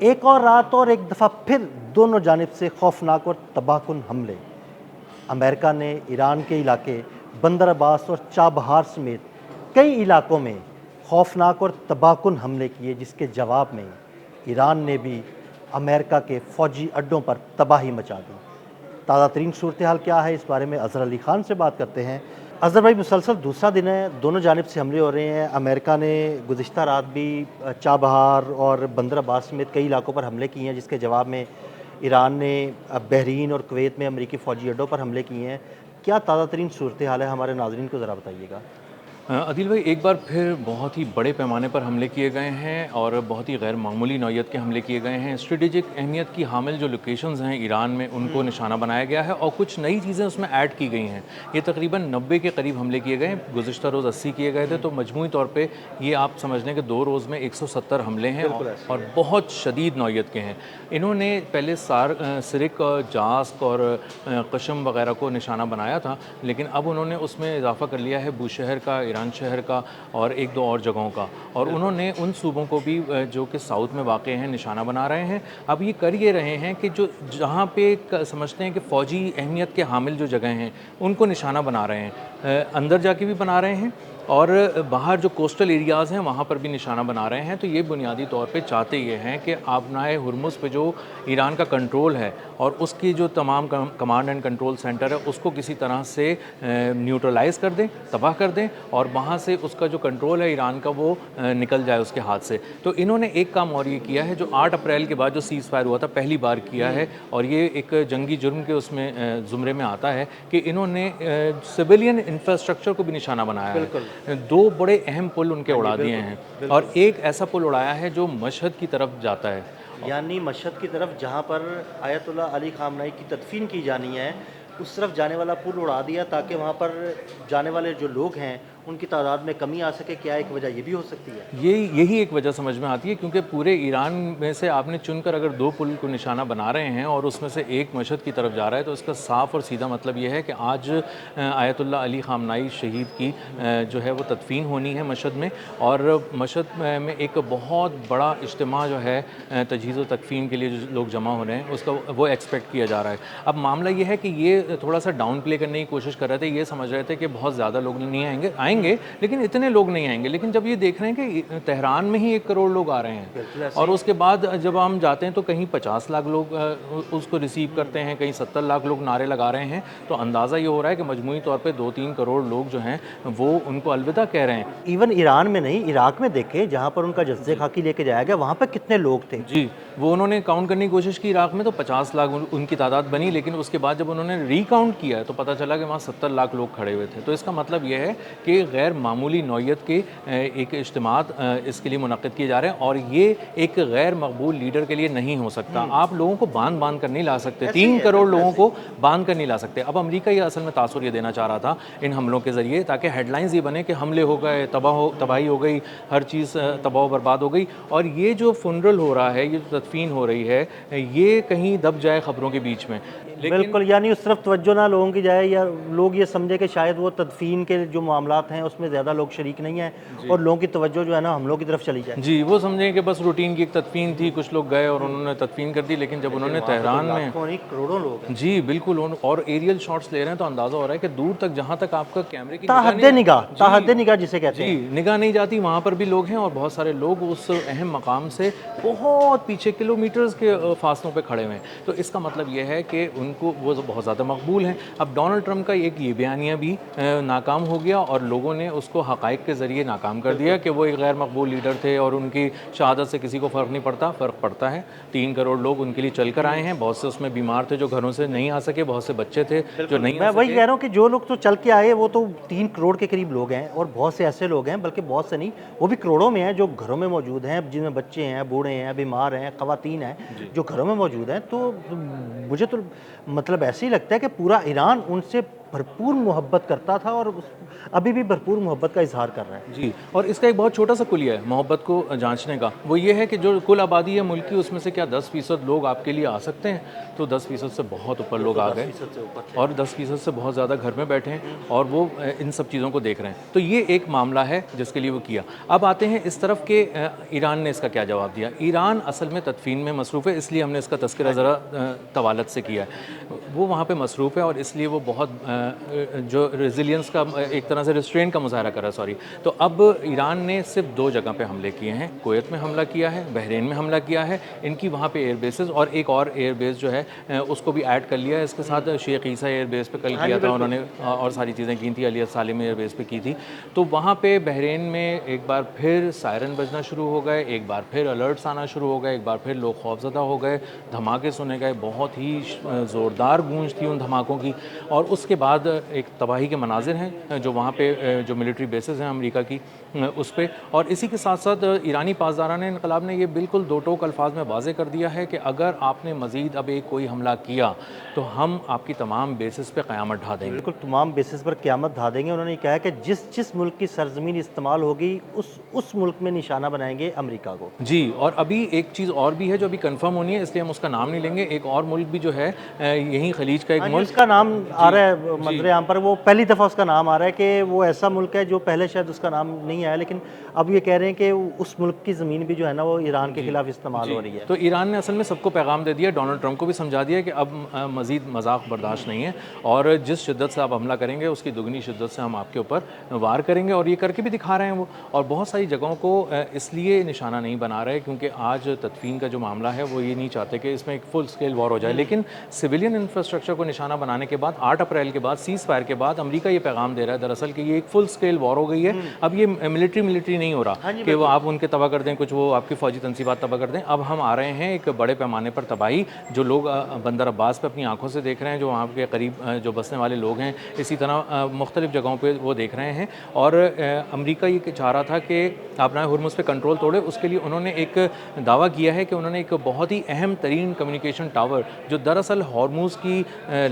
एक और रात और एक दफ़ा फिर दोनों जानिब से खौफनाक और तबाहकुन हमले। अमेरिका ने ईरान के इलाके बंदर अब्बास और चाबहार समेत कई इलाकों में खौफनाक और तबाहकुन हमले किए, जिसके जवाब में ईरान ने भी अमेरिका के फ़ौजी अड्डों पर तबाही मचा दी। ताज़ा तरीन सूरत हाल क्या है, इस बारे में अज़हर अली ख़ान से बात करते हैं। अज़हर भाई, मुसलसल दूसरा दिन है, दोनों जानिब से हमले हो रहे हैं। अमेरिका ने गुज़िश्ता रात भी चाबहार और बंदर अब्बास समेत कई इलाकों पर हमले किए हैं, जिसके जवाब में ईरान ने बहरीन और कुवैत में अमरीकी फ़ौजी अड्डों पर हमले किए हैं। क्या ताज़ा तरीन सूरत हाल है, हमारे नाज़रीन को ज़रा बताइएगा। अदिल भाई, एक बार फिर बहुत ही बड़े पैमाने पर हमले किए गए हैं और बहुत ही गैर मामूली नौइयत के हमले किए गए हैं। स्ट्रेटेजिक अहमियत की हामिल जो लोकेशंस हैं ईरान में, उनको निशाना बनाया गया है और कुछ नई चीज़ें उसमें ऐड की गई हैं। ये तकरीबन 90 के करीब हमले किए गए हैं। गुज़िश्ता रोज़ 80 किए गए थे, तो मजमूई तौर पे ये आप समझ लें कि 2 रोज़ में 170 हमले हैं बिल्कुल ऐसे और बहुत शदीद नौइयत के हैं। इन्होंने पहले सिरिक, जास्क और कशम वगैरह को निशाना बनाया था, लेकिन अब उन्होंने उसमें इजाफा कर लिया है बूशहर का, ईरान शहर का और एक दो और जगहों का। और उन्होंने उन सूबों को भी जो कि साउथ में वाक़ हैं निशाना बना रहे हैं। अब ये कर ये रहे हैं कि जो जहाँ पे समझते हैं कि फ़ौजी अहमियत के हामिल जो जगह हैं उनको निशाना बना रहे हैं, अंदर जाके भी बना रहे हैं और बाहर जो कोस्टल एरियाज़ हैं वहाँ पर भी निशाना बना रहे हैं। तो ये बुनियादी तौर पे चाहते ये हैं कि आबनाए हुर्मुज़ पे जो ईरान का कंट्रोल है और उसकी जो तमाम कमांड एंड कंट्रोल सेंटर है उसको किसी तरह से न्यूट्रलाइज़ कर दें, तबाह कर दें और वहाँ से उसका जो कंट्रोल है ईरान का वो निकल जाए उसके हाथ से। तो इन्होंने एक काम और ये किया है जो 8 अप्रैल के बाद जो सीज़ फायर हुआ था पहली बार किया है, और ये एक जंगी जुर्म के उसमें ज़ुमरे में आता है कि इन्होंने सिविलियन इंफ्रास्ट्रक्चर को भी निशाना बनाया है। 2 बड़े अहम पुल उनके उड़ा दिए हैं और एक ऐसा पुल उड़ाया है जो मशहद की तरफ जाता है। यानी मशहद की तरफ जहाँ पर आयतुल्लाह अली ख़ामनेई की तदफ़ीन की जानी है, उस तरफ जाने वाला पुल उड़ा दिया ताकि वहाँ पर जाने वाले जो लोग हैं उनकी तादाद में कमी आ सके। क्या एक वजह ये भी हो सकती है? यही एक वजह समझ में आती है, क्योंकि पूरे ईरान में से आपने चुनकर अगर 2 पुल को निशाना बना रहे हैं और उसमें से एक मशहद की तरफ जा रहा है, तो इसका साफ़ और सीधा मतलब ये है कि आज आयतुल्लाह अली ख़ामनेई शहीद की जो है वो तदफ़ीन होनी है मशहद में, और मशहद में एक बहुत बड़ा इज्तिमा जो है तजहीज़ व तकफ़ीन के लिए जो लोग जमा हो रहे हैं उसका वो एक्सपेक्ट किया जा रहा है। अब मामला ये है कि ये थोड़ा सा डाउन प्ले करने की कोशिश कर रहे थे, ये समझ रहे थे कि बहुत ज़्यादा लोग नहीं आएंगे, लेकिन इतने लोग नहीं आएंगे। लेकिन जब ये देख रहे हैं कि तेहरान में ही 1 करोड़ लोग आ रहे हैं और उसके बाद जब हम जाते हैं तो कहीं 50 लाख लोग उसको रिसीव करते हैं, कहीं 70 लाख लोग नारे लगा रहे हैं, तो अंदाज़ा ये हो रहा है कि मजमूई तौर पे 2-3 करोड़ लोग जो हैं वो उनको अलविदा कह रहे हैं। इवन ईरान में नहीं, इराक में देखें जहाँ पर उनका जज्जे खाकी लेके जाया गया, वहाँ पर कितने लोग थे। जी, वो उन्होंने काउंट करने की कोशिश की इराक में, तो 50 लाख उनकी तादाद बनी, लेकिन उसके बाद जब उन्होंने रिकाउंट किया तो पता चला कि वहाँ 70 लाख लोग खड़े हुए थे। तो इसका मतलब ये है कि गैर मामूली नौइयत के एक इज्तिमात इसके लिए मुनक़्क़िद किए जा रहे हैं, और ये एक गैर मकबूल लीडर के लिए नहीं हो सकता। आप लोगों को बांध कर नहीं ला सकते, 3 करोड़ लोगों को बांध कर नहीं ला सकते। अब अमेरिका ये असल में तासुर ये देना चाह रहा था इन हमलों के ज़रिए, ताकि हेडलाइंस ये बने कि हमले हो गए, तबाही हो गई, हर चीज़ तबाह बर्बाद हो गई, और ये जो फुनरल हो रहा है, ये जो तदफ़ीन हो रही है, ये कहीं दब जाए ख़बरों के बीच में। बिल्कुल, यानी उस तरफ तवज्जो ना लोगों की जाए, या लोग ये समझे कि शायद वो तदफ़ीन के जो मामलात हैं उसमें ज़्यादा लोग शरीक नहीं हैं और लोगों की तवज्जो जो है ना हमलों की तरफ चली जाए। जी, वो समझें कि बस रूटीन की एक तदफ़ीन थी, कुछ लोग गए और उन्होंने तदफ़ीन कर दी, लेकिन जब उन्होंने तेहरान में लाखों नहीं करोड़ों लोग हैं। जी बिल्कुल, और एरियल शॉट्स ले रहे हैं तो अंदाज़ा हो रहा है कि दूर तक जहाँ तक आपका कैमरे की ताहद्दे निगाह जिसे कहते हैं। जी, निगाह नहीं जाती, वहाँ पर भी लोग हैं और बहुत सारे लोग उस अहम मकाम से बहुत पीछे किलोमीटर्स के फासलों पे खड़े हुए हैं। तो इसका मतलब ये है कि उनको वो बहुत ज़्यादा मकबूल हैं। अब डोनाल्ड ट्रंप का एक ये बयानिया भी नाकाम हो गया और लोगों ने उसको हक़ाइक़ के ज़रिए नाकाम कर दिया कि वो एक गैर मकबूल लीडर थे और उनकी शहादत से किसी को फ़र्क नहीं पड़ता। फ़र्क पड़ता है, 3 करोड़ लोग उनके लिए चल कर आए हैं, बहुत से उसमें बीमार थे जो घरों से नहीं आ सके, बहुत से बच्चे थे जो नहीं मैं आ वही सके। कह रहा हूँ कि जो लोग तो चल के आए वो तो 3 करोड़ के करीब लोग हैं, और बहुत से ऐसे लोग हैं, बल्कि बहुत से नहीं, वो भी करोड़ों में हैं जो घरों में मौजूद हैं, जिनमें बच्चे हैं, बूढ़े हैं, बीमार हैं, ख़वातीन हैं, जो घरों में मौजूद हैं। तो मुझे तो मतलब ऐसे ही लगता है कि पूरा ईरान उनसे भरपूर मोहब्बत करता था और अभी भी भरपूर मोहब्बत का इजहार कर रहा है। जी, और इसका एक बहुत छोटा सा कुलिया है मोहब्बत को जांचने का। वो ये है कि जो कुल आबादी है मुल्क की, उसमें से क्या 10% लोग आपके लिए आ सकते हैं? तो 10% से बहुत ऊपर लोग आ गए, 10% से ऊपर थे। और 10% से बहुत ज़्यादा घर में बैठे हैं और वो इन सब चीज़ों को देख रहे हैं। तो ये एक मामला है जिसके लिए वो किया। अब आते हैं इस तरफ के ईरान ने इसका क्या जवाब दिया। ईरान असल में तदफीन में मसरूफ़ है, इसलिए हमने इसका तज़किरा ज़रा तवालत से किया है। वो वहाँ पे मसरूफ़ है और इसलिए वो बहुत जो रेजिलियंस का एक तरह से रिस्ट्रेंट का मुज़ाहरा कर रहा है, सॉरी। तो अब ईरान ने सिर्फ 2 जगह पे हमले किए हैं, कुवैत में हमला किया है, बहरीन में हमला किया है। इनकी वहाँ पे एयर बेसेस और एक और एयर बेस जो है उसको भी ऐड कर लिया है इसके साथ। शेख ईसा एयर बेस पे कल किया था उन्होंने, और सारी चीज़ें की थी, अली सालिम एयर बेस पे की थी। तो वहाँ पे बहरीन में एक बार फिर सायरन बजना शुरू हो गए, एक बार फिर अलर्ट्स आना शुरू हो गए, एक बार फिर लोग खौफज़दा हो गए, धमाके सुने गए, बहुत ही ज़ोरदार गूंज थी उन धमाकों की। और उसके बाद एक तबाही के मनाजिर हैं जो वहाँ पे जो मिलिट्री बेसेस हैं अमेरिका की उस पे। और इसी के साथ साथ ईरानी पासदारान इनकलाब ने ये बिल्कुल दो टोक अल्फाज में वाज़े कर दिया है कि अगर आपने मज़ीद अब एक कोई हमला किया तो हम आपकी तमाम बेसिस पे क़यामत ढा देंगे। बिल्कुल तमाम बेसिस पर क़यामत ढा देंगे। उन्होंने कहा है कि जिस मुल्क की सरज़मीन इस्तेमाल होगी उस मुल्क में निशाना बनाएंगे अमेरिका को। जी, और अभी एक चीज़ और भी है जो अभी कंफर्म होनी है, इसलिए हम उसका नाम नहीं लेंगे। एक और मुल्क भी जो है यहीं खलीज का एक हाँ जी, मुल्क, उसका नाम आ रहा है मंजर आम पर, वो पहली दफ़ा उसका नाम आ रहा है कि वो ऐसा मुल्क है जो पहले शायद उसका नाम नहीं आया, लेकिन अब ये कह रहे हैं कि उस मुल्क की ज़मीन भी जो है ना वो ईरान के खिलाफ इस्तेमाल हो रही है। तो ईरान ने असल में सबको पैगाम दे दिया, डोनाल्ड ट्रंप को भी समझा दिया कि अब मज़ीद मजाक बर्दाश्त नहीं है, और जिस शिद्दत से आप हमला करेंगे उसकी दुगनी शिद्दत से हम आपके ऊपर वार करेंगे। और ये करके भी दिखा रहे हैं वो। और बहुत सारी जगहों को इसलिए निशाना नहीं बना रहे क्योंकि आज तदफीन का जो मामला है वो ये नहीं चाहते कि इसमें एक फुल स्केल वॉर हो जाए। लेकिन सिविलियन इंफ्रास्ट्रक्चर को निशाना बनाने के बाद 8 अप्रैल के बाद सीज़ फायर के बाद अमेरिका ये पैगाम दे रहा है दरअसल कि ये एक फुल स्केल वॉर हो गई है। अब ये मिलिट्री नहीं हो रहा कि वो आप उनके तबाह कर दें, कुछ वो आपकी फौजी तनसीबात तबाह कर दें। अब हम आ रहे हैं एक बड़े पैमाने पर तबाही, जो लोग बंदर अब्बास पे अपनी आंखों से देख रहे हैं, जो वहाँ के करीब जो बसने वाले लोग हैं, इसी तरह मुख्तलिफ जगहों पे वो देख रहे हैं। और अमेरिका ये चाह रहा था कि अपना हुर्मुज़ पे कंट्रोल तोड़े। उसके लिए उन्होंने एक दावा किया है कि उन्होंने एक बहुत ही अहम तरीन कम्युनिकेशन टावर, जो दरअसल हॉर्मुज़ की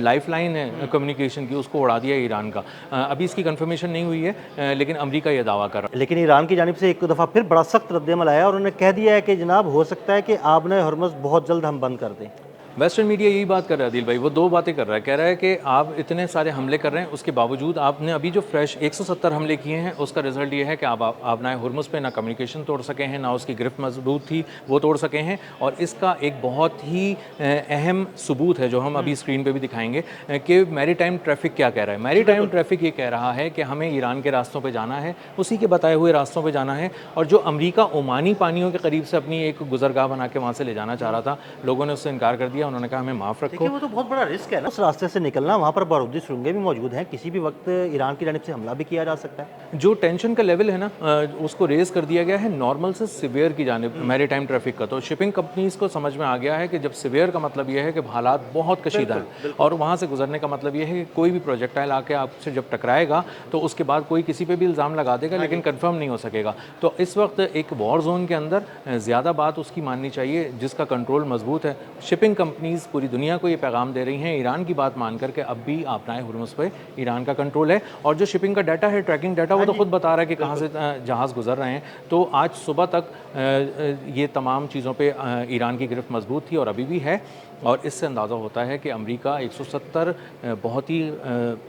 लाइफ लाइन है कम्युनिकेशन की, उसको उड़ा दिया ईरान का। अभी इसकी कंफर्मेशन नहीं हुई है, लेकिन अमेरिका ये दावा कर रहा है। लेकिन ईरान की जानिब से एक दफ़ा फिर बड़ा सख्त रद्दअमल आया और उन्होंने कह दिया है कि जनाब हो सकता है कि आपने हरमुज़ बहुत जल्द हम बंद कर दें। वेस्टर्न मीडिया यही बात कर रहा है आदिल भाई, वो दो बातें कर रहा है। कह रहा है कि आप इतने सारे हमले कर रहे हैं, उसके बावजूद आपने अभी जो फ्रेश 170 हमले किए हैं, उसका रिजल्ट ये है कि आप ना हुर्मुज़ पे ना कम्युनिकेशन तोड़ सके हैं, ना उसकी गिरफ्त मजबूत थी वो तोड़ सके हैं। और इसका एक बहुत ही अहम सबूत है जो हम अभी स्क्रीन पे भी दिखाएंगे कि मैरी टाइम ट्रैफिक क्या कह रहा है। मैरी टाइम ट्रैफिक ये कह रहा है कि हमें ईरान के रास्तों पर जाना है, उसी के बताए हुए रास्तों पर जाना है। और जो अमरीका ओमानी पानियों के करीब से अपनी एक गुजरगाह बना के वहाँ से ले जाना चाह रहा था, लोगों ने उससे इनकार कर दिया। उन्होंने कहा हमें माफ़ रखो। देखिए वो तो बहुत बड़ा रिस्क है ना उस रास्ते से निकलना। वहाँ पर बारूदी सुरंगें भी मौजूद हैं, किसी भी वक्त ईरान की जानिब से हमला भी किया जा सकता है। जो टेंशन का लेवल है ना उसको रेज़ कर दिया गया है नॉर्मल से सिवियर की जानिब मैरी टाइम ट्रैफिक का। तो शिपिंग कंपनीज़ को समझ में आ गया है कि जब सिवियर का मतलब ये है कि हालात बहुत कशीदा है, और वहाँ से गुजरने का मतलब ये है कि कोई भी प्रोजेक्टाइल आके आपसे जब टकराएगा तो उसके बाद कोई किसी पे भी इल्ज़ाम लगा देगा, लेकिन कंफर्म नहीं हो सकेगा। तो इस वक्त एक वॉर जोन के अंदर ज़्यादा बात उसकी माननी चाहिए जिसका कंट्रोल मजबूत है। शिपिंग कंपनीज़ पूरी दुनिया को ये पैगाम दे रही हैं ईरान की बात मान करके अब भी आपनाए हुर्मुज़ पे ईरान का कंट्रोल है। और जो शिपिंग का डाटा है, ट्रैकिंग डाटा, वो तो खुद बता रहा है कि कहाँ से जहाज़ गुजर रहे हैं। तो आज सुबह तक ये तमाम चीज़ों पे ईरान की गिरफ्त मजबूत थी और अभी भी है। और इससे अंदाज़ा होता है कि अमेरिका 170 बहुत ही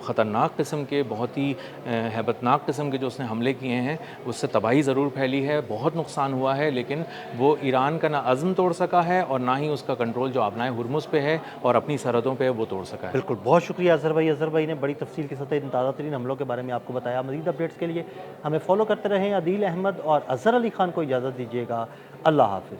ख़तरनाक किस्म के, बहुत ही हैबतनाक किस्म के जो उसने हमले किए हैं, उससे तबाही ज़रूर फैली है, बहुत नुकसान हुआ है, लेकिन वो ईरान का ना अज़्म तोड़ सका है और ना ही उसका कंट्रोल जो आपनाए हुर्मुज़ पे है और अपनी सरहदों पे वो तोड़ सका है। बिल्कुल, बहुत शुक्रिया अज़हर भाई। अज़हर भाई ने बड़ी तफसील के साथ इन ताज़ा तरीन हमलों के बारे में आपको बताया। मज़ीद अपडेट्स के लिए हमें फॉलो करते रहें। आदिल अहमद और अज़हर अली खान को इजाज़त दीजिएगा। अल्लाह हाफ़िज़।